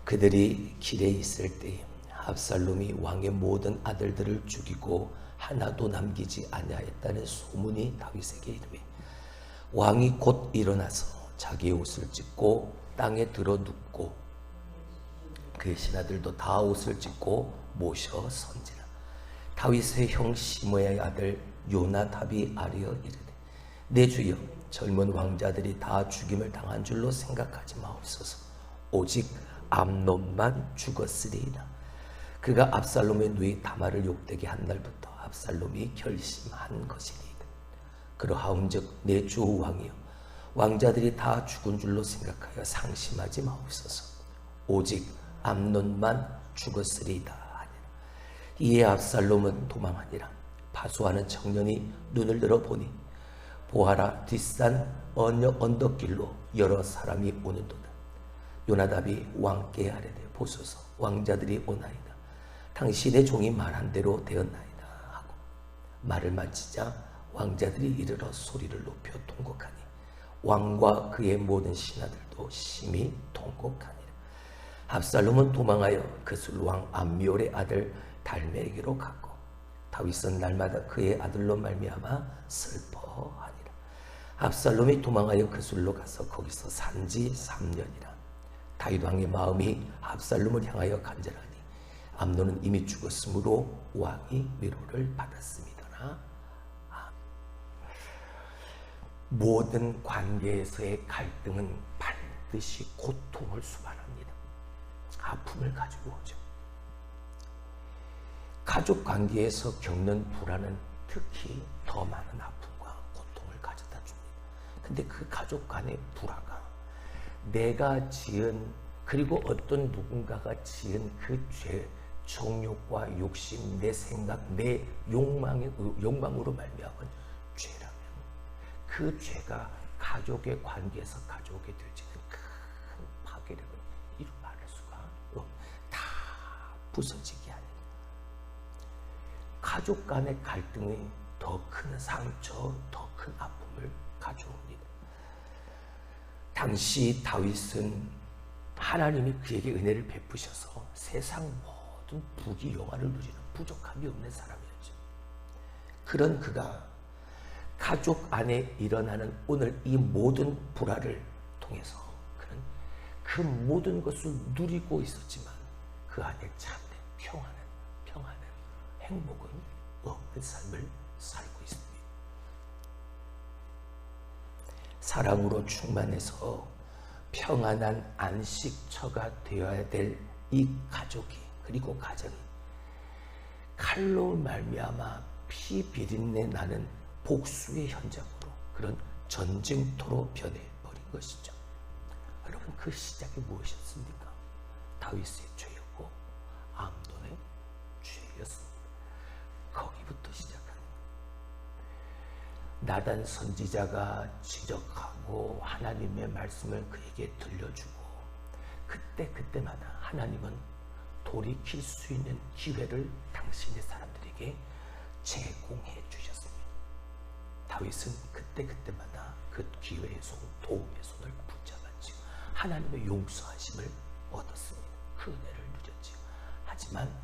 그들이 길에 있을 때에 압살롬이 왕의 모든 아들들을 죽이고 하나도 남기지 아니하였다는 소문이 다윗에게 이르매 왕이 곧 일어나서 자기의 옷을 찢고 땅에 들어 눕고 그의 신하들도 다 옷을 찢고 모셔 선지라. 다윗의 형 시므야의 아들 요나답이 아뢰어 이르되 내 주여 젊은 왕자들이 다 죽임을 당한 줄로 생각하지 마옵소서. 오직 암논만 죽었으리이다. 그가 압살롬의 누이 다말을 욕되게 한 날부터 압살롬이 결심한 것이니이다. 그러하온즉 내 주 왕이여 왕자들이 다 죽은 줄로 생각하여 상심하지 마옵소서. 오직 암논만 죽었으리이다 하니라. 이에 압살롬은 도망하니라. 파수하는 청년이 눈을 들어 보니 보아라 뒷산 언덕길로 여러 사람이 오는도다. 요나답이 왕께 아뢰되 보소서 왕자들이 오나이다. 당신의 종이 말한 대로 되었나이다 하고 말을 마치자 왕자들이 이르러 소리를 높여 통곡하니 왕과 그의 모든 신하들도 심히 통곡하니라. 압살롬은 도망하여 그술 왕 암미올의 아들 달메에게로 갔고 다윗은 날마다 그의 아들로 말미암아 슬퍼하니라. 압살롬이 도망하여 그술로 가서 거기서 산지 3년이라. 다윗 왕의 마음이 압살롬을 향하여 간절하니 암논은 이미 죽었으므로 왕이 위로를 받았음이더라. 모든 관계에서의 갈등은 반드시 고통을 수반합니다. 아픔을 가지고 오죠. 가족 관계에서 겪는 불안은 특히 더 많은 아픔과 고통을 가져다 줍니다. 근데 그 가족 간의 불화가 내가 지은 그리고 어떤 누군가가 지은 그 죄, 정욕과 욕심, 내 생각, 내 욕망으로 말미암은 죄라면 그 죄가 가족의 관계에서 가져오게 되지는 큰 파괴력을 이루 말할 수가 다 부서지게 하는 가족 간의 갈등이 더 큰 상처, 더 큰 아픔을 가져옵니다. 당시 다윗은 하나님이 그에게 은혜를 베푸셔서 세상 모든 부귀 영화를 누리는 부족함이 없는 사람이었죠. 그런 그가 가족 안에 일어나는 오늘 이 모든 불화를 통해서 그는 그 모든 것을 누리고 있었지만 그 안에 참된 평안은 행복은 없는 삶을 살고 있습니다. 사랑으로 충만해서 평안한 안식처가 되어야 될 이 가족이 그리고 가정이 칼로 말미암아 피 비린내 나는 복수의 현장으로 그런 전쟁터로 변해버린 것이죠. 여러분 그 시작이 무엇이었습니까? 다윗의 죄였고 암논의 죄였습니다. 거기부터 시작합니다. 나단 선지자가 지적하고 하나님의 말씀을 그에게 들려주고 그때마다 하나님은 돌이킬 수 있는 기회를 당신의 사람들에게 제공해 주셨습니다. 다윗은 그때마다 그 기회의 손, 도움의 손을 붙잡았지요. 하나님의 용서하심을 얻었습니다. 그 은혜를 누렸지요. 하지만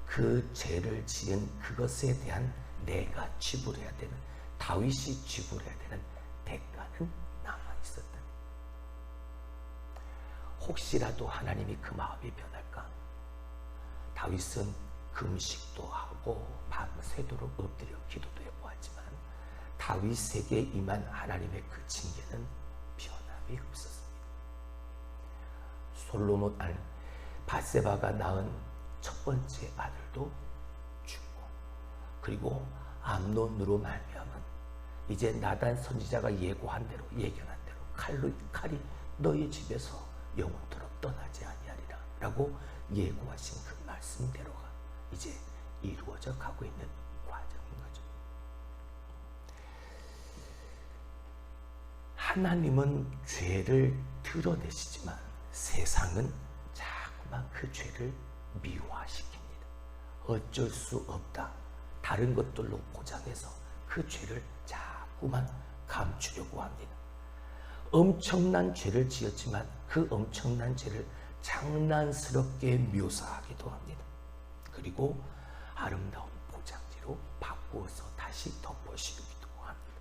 그 죄를 지은 그것에 대한 내가 지불해야 되는 다윗이 지불해야 되는 대가는 남아있었다. 혹시라도 하나님이 그 마음이 변할까? 다윗은 금식도 하고 밤새도록 엎드려 기도도 해보았지만 다윗에게 임한 하나님의 그 징계는 변함이 없었습니다. 솔로몬 바세바가 낳은 첫 번째 아들도 죽고 그리고 암논으로 말미암은 이제 나단 선지자가 예고한 대로 예견한 대로 칼이 너희 집에서 영원토록 떠나지 아니하리라 라고 예고하신 그 말씀대로가 이제 이루어져 가고 있는 과정인 거죠. 하나님은 죄를 드러내시지만 세상은 자꾸만 그 죄를 미화시킵니다. 어쩔 수 없다. 다른 것들로 포장해서 그 죄를 자꾸만 감추려고 합니다. 엄청난 죄를 지었지만 그 엄청난 죄를 장난스럽게 묘사하기도 합니다. 그리고 아름다운 포장지로 바꾸어서 다시 덮어씌우기도 합니다.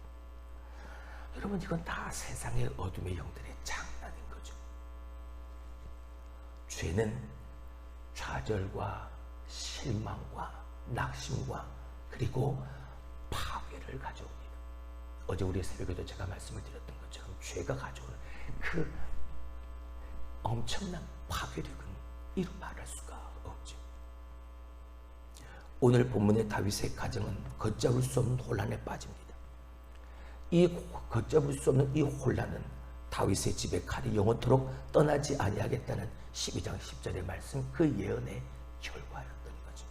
여러분, 이건 다 세상의 어둠의 영들의 장난인 거죠. 죄는 좌절과 실망과 낙심과 그리고 파괴를 가져옵니다. 어제 우리 새벽에도 제가 말씀을 드렸던 것처럼 죄가 가져오는 그 엄청난 파괴력은 이루 말할 수가 없죠. 오늘 본문의 다윗의 가정은 걷잡을 수 없는 혼란에 빠집니다. 이 걷잡을 수 없는 이 혼란은 다윗의 집에 칼이 영원토록 떠나지 아니하겠다는 12장 10절의 말씀, 그 예언의 결과였던 거죠.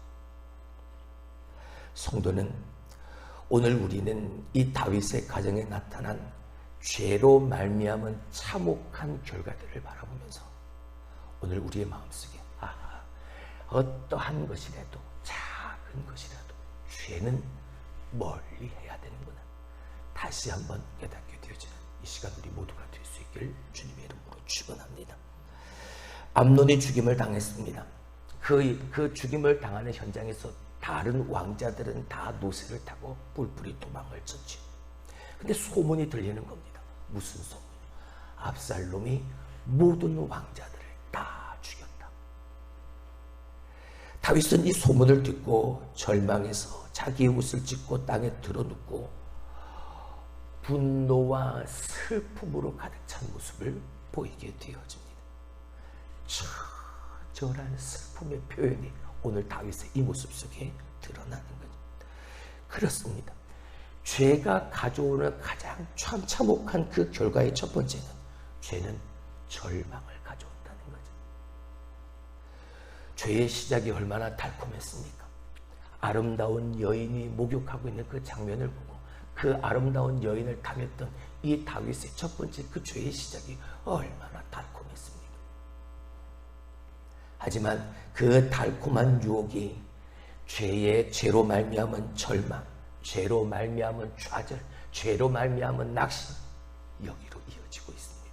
성도는 오늘 우리는 이 다윗의 가정에 나타난 죄로 말미암은 참혹한 결과들을 바라보면서 오늘 우리의 마음속에 어떠한 것이라도 작은 것이라도 죄는 멀리 해야 되는구나, 다시 한번 깨닫게 되어지는 이 시간 우리 모두가 될 수 있기를 주님의 이름으로 축원합니다. 암논이 죽임을 당했습니다. 그 죽임을 당하는 현장에서 다른 왕자들은 다 노새를 타고 뿔뿔이 도망을 쳤죠. 근데 소문이 들리는 겁니다. 무슨 소문? 압살롬이 모든 왕자들을 다 죽였다. 다윗은 이 소문을 듣고 절망해서 자기의 옷을 찢고 땅에 드러눕고 분노와 슬픔으로 가득 찬 모습을 보이게 되어집니다. 처절한 슬픔의 표현이 오늘 다윗의 이 모습 속에 드러나는 거죠. 그렇습니다. 죄가 가져오는 가장 참혹한 그 결과의 첫 번째는 죄는 절망을 가져온다는 거죠. 죄의 시작이 얼마나 달콤했습니까? 아름다운 여인이 목욕하고 있는 그 장면을 보고 그 아름다운 여인을 당했던 이 다윗의 첫 번째 그 죄의 시작이 얼마나 달콤했습니까? 하지만 그 달콤한 유혹이 죄로 말미암은 절망, 죄로 말미암은 좌절, 죄로 말미암은 낙심, 여기로 이어지고 있습니다.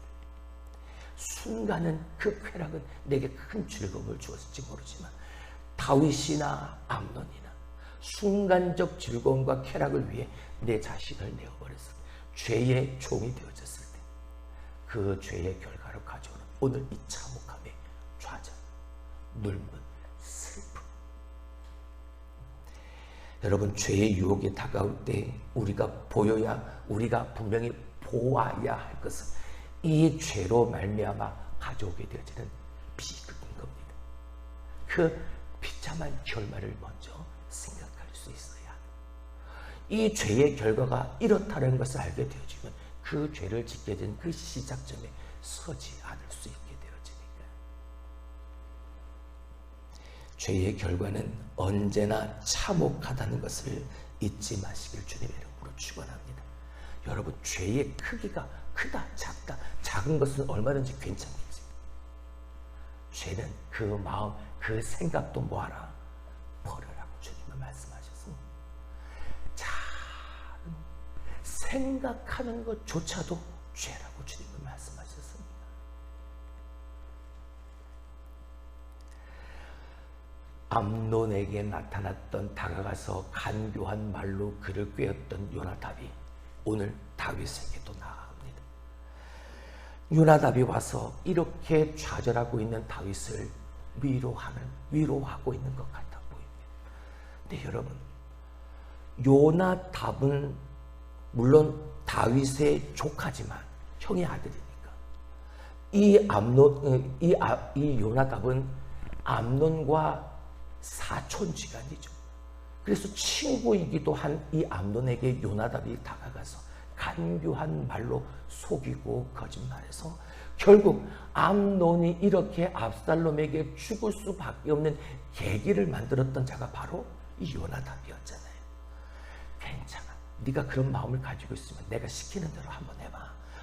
순간은 그 쾌락은 내게 큰 즐거움을 주었을지 모르지만 다윗이나 암논이나 순간적 즐거움과 쾌락을 위해 내 자신을 내어버렸습니다. 죄의 종이 되어졌을 때 그 죄의 결과로 가져오는 오늘 이 참혹함의 좌절, 눌문, 슬픔. 여러분, 죄의 유혹이 다가올 때 우리가 분명히 보아야 할 것은 이 죄로 말미암아 가져오게 되어지는 비극인 겁니다. 그 비참한 결말을 먼저 생각할 수 있어야 합니다. 이 죄의 결과가 이렇다는 것을 알게 되어지면 그 죄를 짓게 된 그 시작점에 서지 않을 수 있게 되어지니까. 죄의 결과는 언제나 참혹하다는 것을 잊지 마시길 주님의 이름으로 축원합니다. 여러분, 죄의 크기가 크다, 작다, 작은 것은 얼마든지 괜찮겠지. 죄는 그 마음, 그 생각도 뭐하라? 버려라고 주님은 말씀하셨습니다. 작은 생각하는 것조차도 죄라고 주님은 말씀하셨습니다. 암논에게 나타났던 다가가서 간교한 말로 그를 꾀었던 요나답이 오늘 다윗에게도 나아갑니다. 요나답이 와서 이렇게 좌절하고 있는 다윗을 위로하고 있는 것 같아 보입니다. 근데 여러분, 요나답은 물론 다윗의 조카지만 형의 아들이니까 이 요나답은 암논과 사촌지간이죠. 그래서 친구이기도 한 이 암논에게 요나답이 다가가서 간교한 말로 속이고 거짓말해서 결국 암논이 이렇게 압살롬에게 죽을 수밖에 없는 계기를 만들었던 자가 바로 이 요나답이었잖아요. 괜찮아, 네가 그런 마음을 가지고 있으면 내가 시키는 대로 한번 해봐.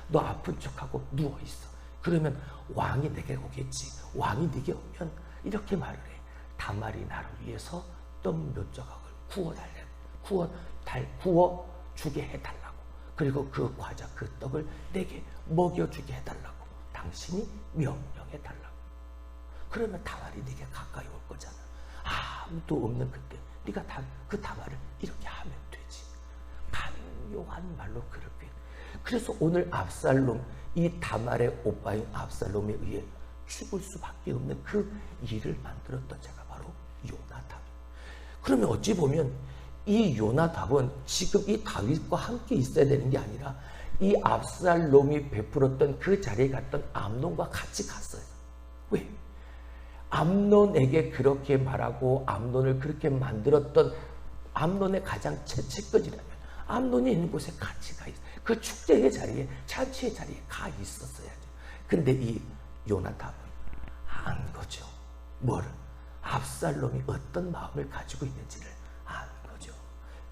너 아픈 척하고 누워있어. 그러면 왕이 내게 오겠지. 왕이 네게 오면 이렇게 말을 해. 다말이 나를 위해서 떡 몇 조각을 구워주게 해달라고. 그리고 그 과자, 그 떡을 내게 먹여주게 해달라고 당신이 명령해달라고. 그러면 다말이 네게 가까이 올 거잖아. 아무도 없는 그때 네가 그 다말을 이렇게 하면 되지. 간요한 말로 그렇게. 그래서 오늘 압살롬, 이 다말의 오빠인 압살롬에 의해 죽을 수밖에 없는 그 일을 만들었던 자가 바로 요나답. 그러면 어찌 보면 이 요나답은 지금 이 다윗과 함께 있어야 되는 게 아니라 이 압살롬이 베풀었던 그 자리에 갔던 암논과 같이 갔어요. 왜? 암논에게 그렇게 말하고 암논을 그렇게 만들었던 암논의 가장 채찍거지라면 암논이 있는 곳에 같이 가 있어요. 그 축제의 자리에, 잔치의 자리에 가 있었어야죠. 근데 이 요나답은 안 거죠. 뭐를? 압살롬이 어떤 마음을 가지고 있는지를 안 거죠.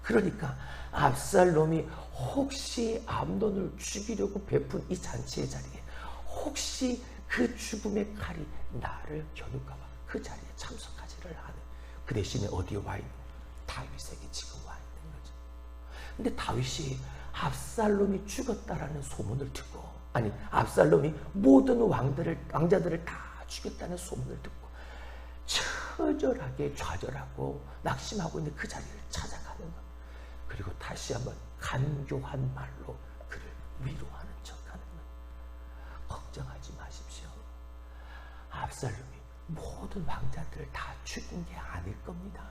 그러니까 압살롬이 혹시 암논을 죽이려고 베푼 이 잔치의 자리에 혹시 그 죽음의 칼이 나를 겨눌까 봐 그 자리에 참석하지를 않은, 그 대신에 어디에 와 있는? 다윗에게 지금 와 있는 거죠. 근데 다윗이 압살롬이 죽었다라는 소문을 듣고, 아니 압살롬이 모든 왕자들을 다 죽였다는 소문을 듣고 처절하게 좌절하고 낙심하고 있는 그 자리를 찾아가는 것. 그리고 다시 한번 간교한 말로 그를 위로하는 척하는 것. 걱정하지 마십시오. 압살롬이 모든 왕자들을 다 죽인 게 아닐 겁니다.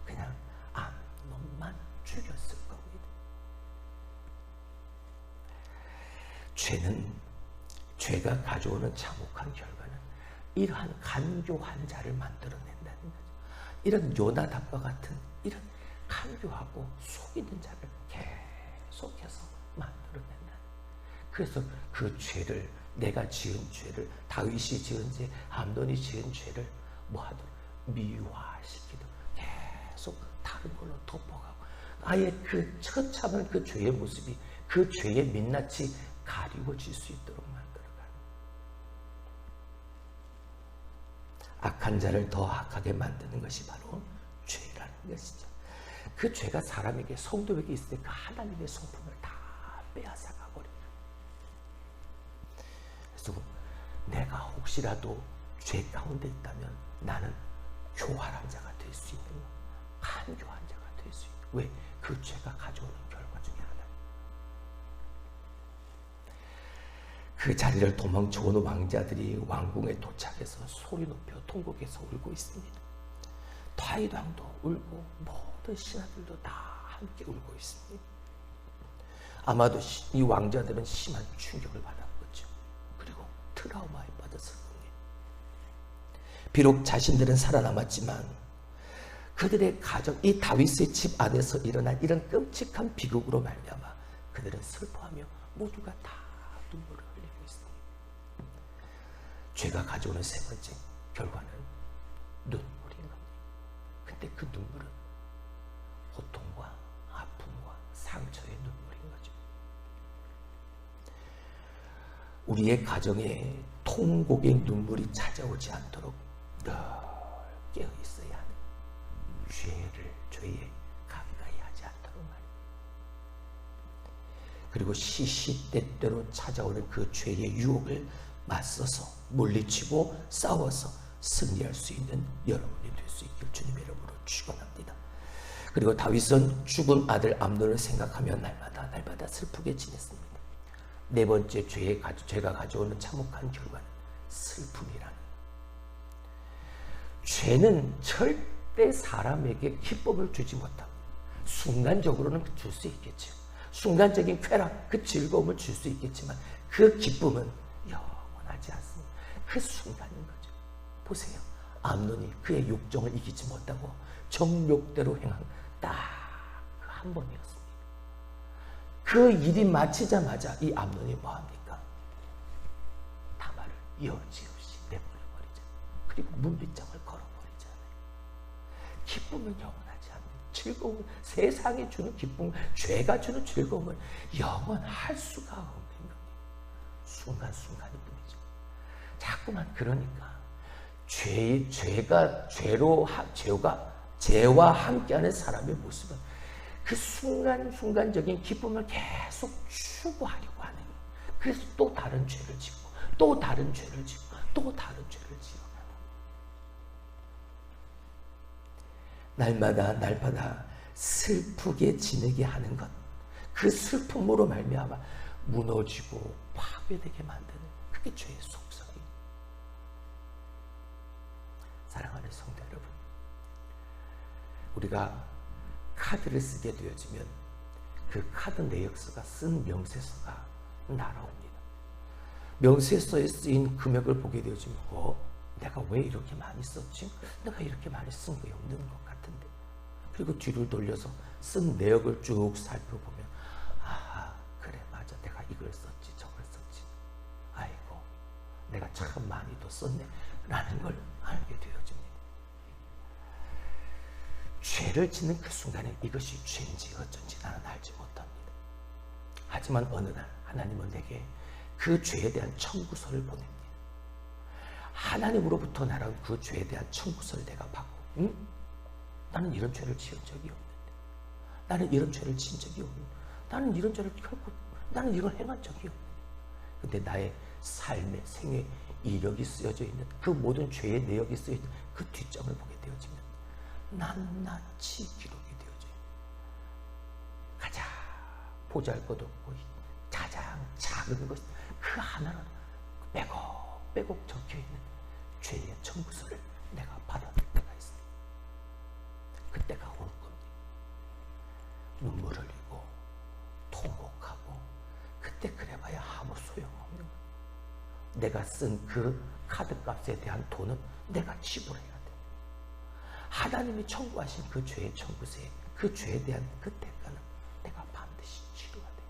그냥 암논만 죽였을 겁니다. 죄가 가져오는 참혹한 결과는 이러한 간교한 자를 만들어낸다는 거죠. 이런 요나답과 같은 이런 간교하고 속이는 자를 계속해서 만들어낸다. 그래서 그 죄를, 내가 지은 죄를, 다윗이 지은 죄, 암논이 지은 죄를 뭐하도록 미화시키도록 계속 다른 걸로 덮어가고, 아예 그 처참한 그 죄의 모습이 그 죄의 민낯이 가리워질 수 있도록 만들어가는, 악한 자를 더 악하게 만드는 것이 바로 죄라는 것이죠. 그 죄가 사람에게, 성도에게 있을 때 그 하나님의 성품을 다 빼앗아가 버립니다. 그래서 내가 혹시라도 죄 가운데 있다면 나는 교활한 자가 될 수 있는, 간교한 자가 될 수 있는. 왜? 그 죄가 가져오는 결과 중에 하나. 그 자리를 도망쳐오는 왕자들이 왕궁에 도착해서 소리 높여 통곡해서 울고 있습니다. 다윗 왕도 울고 모든 신하들도 다 함께 울고 있습니다. 아마도 이 왕자들은 심한 충격을 받았겠죠. 그리고 트라우마에 빠졌을 겁니다. 비록 자신들은 살아남았지만 그들의 가정, 이 다윗의 집 안에서 일어난 이런 끔찍한 비극으로 말미암아 그들은 슬퍼하며 모두가 다 눈물을 흘리고 있습니다. 죄가 가져오는 세 번째 결과는 눈물인 겁니다. 근데 그 눈물은 고통과 아픔과 상처의 눈물인 거죠. 우리의 가정에 통곡의 눈물이 찾아오지 않도록 늘 깨어 있어야 하는, 죄에 가까이 하지 않도록 말입니다. 그리고 시시때때로 찾아오는 그 죄의 유혹을 맞서서 물리치고 싸워서 승리할 수 있는 여러분이 될 수 있길 주님의 이름으로 축원합니다. 그리고 다윗은 죽은 아들 암논을 생각하며 날마다 슬프게 지냈습니다. 네 번째 죄가 가져오는 참혹한 결과는 슬픔이라는. 죄는 절대 사람에게 기쁨을 주지 못합니다. 순간적으로는 줄 수 있겠죠. 순간적인 쾌락, 그 즐거움을 줄 수 있겠지만 그 기쁨은 영원하지 않습니다. 그 순간인 거죠. 보세요. 암논이 그의 욕정을 이기지 못하고 정욕대로 행한 딱 한 번이었습니다. 그 일이 마치자마자 이 암논이 뭐합니까? 다말을 여지없이 내버려버리잖아요. 그리고 문빗장을 걸어버리잖아요. 기쁨은 영원하지 않는, 즐거움은, 세상이 주는 기쁨, 죄가 주는 즐거움은 영원할 수가 없는 겁니다. 순간순간일 뿐이죠. 자꾸만 그러니까 죄와 함께하는 사람의 모습은 그 순간적인 기쁨을 계속 추구하려고 하는 거예요. 그래서 또 다른 죄를 짓고 또 다른 죄를 짓고 또 다른 죄를 지어가는 거예요. 날마다 슬프게 지내게 하는 것, 그 슬픔으로 말미암아 무너지고 파괴되게 만드는, 그게 죄의 속성이에요. 사랑하는 성도 여러분, 우리가 카드를 쓰게 되어지면 그 카드 내역서가 쓴 명세서가 날아옵니다. 명세서에 쓰인 금액을 보게 되어지면 내가 왜 이렇게 많이 썼지? 내가 이렇게 많이 쓴 게 없는 것 같은데. 그리고 뒤를 돌려서 쓴 내역을 쭉 살펴보면 그래 맞아, 내가 이걸 썼지 저걸 썼지, 아이고 내가 참 많이 또 썼네 라는 걸 알게 되어집니다. 죄를 짓는 그 순간에 이것이 죄인지 어쩐지 나는 알지 못합니다. 하지만 어느 날 하나님은 내게 그 죄에 대한 청구서를 보냅니다. 하나님으로부터 날아온 그 죄에 대한 청구서를 내가 받고, 나는 이런 죄를 지은 적이 없는데, 나는 이런 죄를 지은 적이 없는데, 나는 이런 죄를 결코, 나는 이걸 행한 적이 없는데, 근데 나의 삶의 생애 이력이 쓰여져 있는 그 모든 죄의 내역이 쓰여 있는 그 뒷장을 보게 되어지면 낱낱이 기록이 되어져 있는, 가장 보잘것없고 가장 작은 것, 그 하나는 빼곡 적혀있는 죄의 청구서를 내가 받아낼 때가 있습니다. 그때가 올 겁니다. 눈물 흘리고 통곡하고, 그때 그래봐야 아무 소용없는 거예요. 내가 쓴 그 카드값에 대한 돈은 내가 지불해야 돼. 하나님이 청구하신 그 죄의 청구서에 그 죄에 대한 그 대가는 내가 반드시 치러야 돼.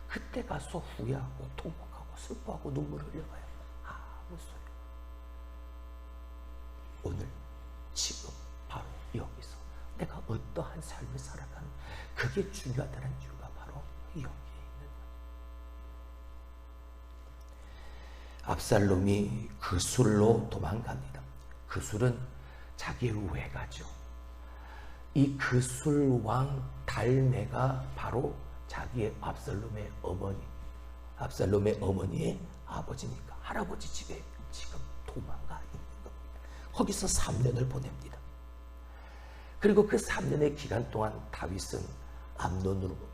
그때 가서 후회하고 통곡하고 슬퍼하고 눈물 흘려봐야 아무 소용. 오늘 지금 바로 여기서 내가 어떠한 삶을 살아가는, 그게 중요하다는 이유가 바로 여기에 있는 거예요. 압살롬이 그 술로 도망갑니다. 그 술은 자기의 외가죠. 이 그술 왕 달메가 바로 자기의 압살롬의 어머니의 아버지니까 할아버지 집에 지금 도망가 있는 겁니다. 거기서 3년을 보냅니다. 그리고 그 3년의 기간 동안 다윗은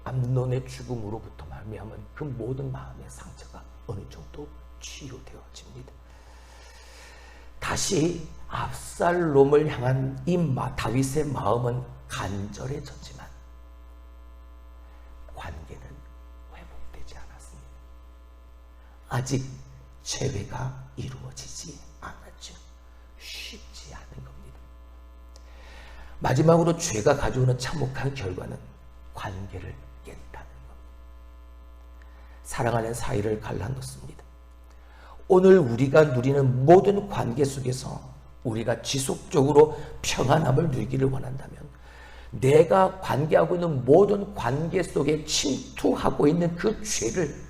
암논의 죽음으로부터 말미암은 그 모든 마음의 상처가 어느 정도 치유되어집니다. 다시 압살롬을 향한 이 다윗의 마음은 간절해졌지만 관계는 회복되지 않았습니다. 아직 재회가 이루어지지 않았죠. 쉽지 않은 겁니다. 마지막으로 죄가 가져오는 참혹한 결과는 관계를 깼다는 겁니다. 사랑하는 사이를 갈라놓습니다. 오늘 우리가 누리는 모든 관계 속에서 우리가 지속적으로 평안함을 누리기를 원한다면, 내가 관계하고 있는 모든 관계 속에 침투하고 있는 그 죄를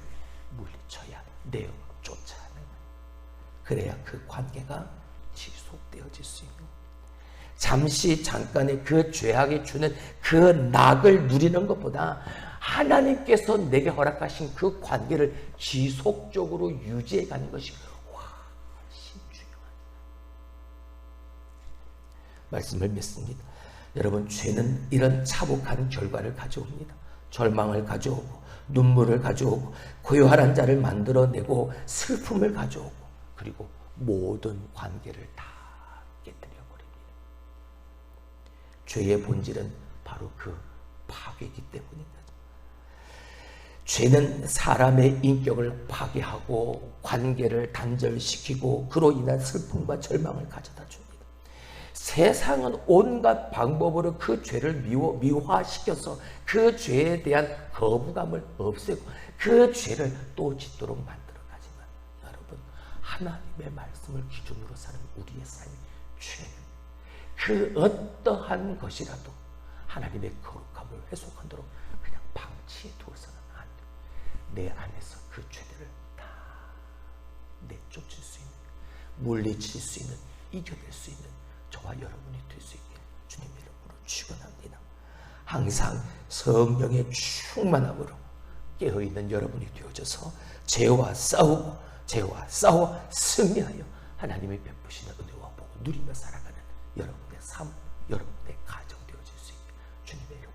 물리쳐야 내어 쫓아야 하는 거예요. 그래야 그 관계가 지속되어질 수 있는 거예요. 잠깐의 그 죄악이 주는 그 낙을 누리는 것보다 하나님께서 내게 허락하신 그 관계를 지속적으로 유지해가는 것이 훨씬 중요합니다. 말씀을 믿습니다. 여러분, 죄는 이런 차복한 결과를 가져옵니다. 절망을 가져오고, 눈물을 가져오고, 고요한 자를 만들어내고, 슬픔을 가져오고, 그리고 모든 관계를 다 깨뜨려 버립니다. 죄의 본질은 바로 그 파괴이기 때문입니다. 죄는 사람의 인격을 파괴하고 관계를 단절시키고 그로 인한 슬픔과 절망을 가져다 줍니다. 세상은 온갖 방법으로 그 죄를 미화시켜서 그 죄에 대한 거부감을 없애고 그 죄를 또 짓도록 만들어가지만, 여러분, 하나님의 말씀을 기준으로 사는 우리의 삶이 죄는 그 어떠한 것이라도 하나님의 거룩함을 훼손하도록 그냥 방치해 두어서는 안 돼. 내 안에서 그 죄들을 다 내쫓을 수 있는, 물리칠 수 있는, 이겨낼 수 있는 저와 여러분이 될 수 있게 주님 이름으로 축원합니다. 항상 성령의 충만함으로 깨어있는 여러분이 되어져서 죄와 싸워 승리하여 하나님이 베푸시는 은혜와 복을 누리며 살아가는 여러분의 삶 여러분의 가정 되어질 수 있게 주님의 이름